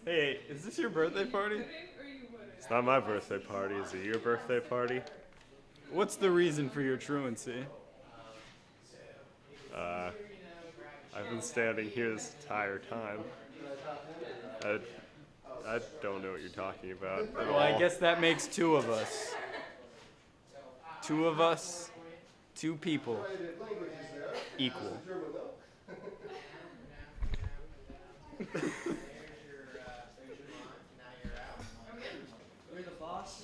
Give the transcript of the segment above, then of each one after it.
Hey, is this your birthday party? It's not my birthday party. Is it your birthday party? What's the reason for your truancy? Uh, I've been standing here this entire time. I, I don't know what you're talking about at Well, I all. guess that makes two of us. Two of us, two people, equal. You're the boss.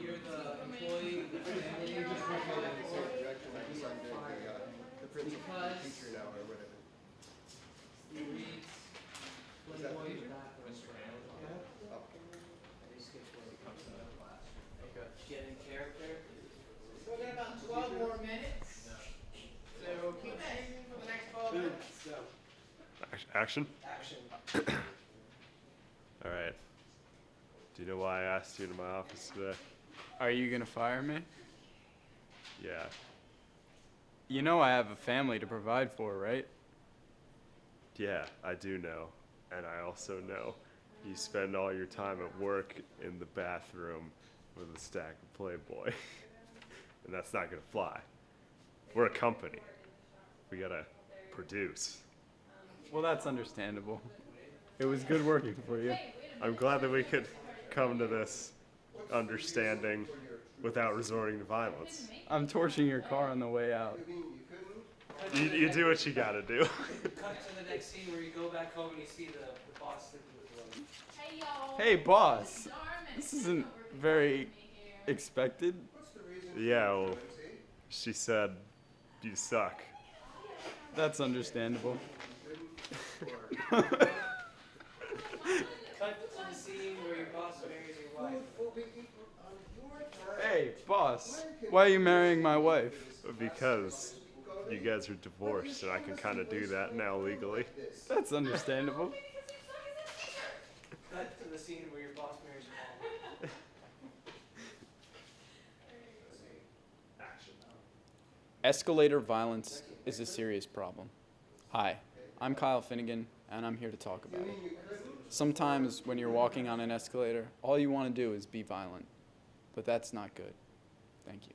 You're the employee. Because he reads Playboy and he skips when he comes to the class. Get in character. So we got about 12 more minutes. So keep singing for the next 12 minutes. Action? Action. All right. Do you know why I asked you to my office today? Are you gonna fire me? Yeah. You know I have a family to provide for, right? Yeah, I do know. And I also know you spend all your time at work in the bathroom with a stack of Playboy. And that's not gonna fly. We're a company. We gotta produce. Well, that's understandable. It was good working for you. I'm glad that we could come to this understanding without resorting to violence. I'm torching your car on the way out. You do what you gotta do. Cut to the next scene where you go back home and you see the boss sleeping with the woman. Hey, y'all. Hey, boss. This isn't very expected. Yeah, well, she said you suck. That's understandable. Cut to the scene where your boss marries your wife. Hey, boss. Why are you marrying my wife? Because you guys are divorced, and I can kind of do that now legally. That's understandable. Cut to the scene where your boss marries your mom. Escalator violence is a serious problem. Hi, I'm Kyle Finnegan, and I'm here to talk about it. Sometimes when you're walking on an escalator, all you want to do is be violent. But that's not good. Thank you.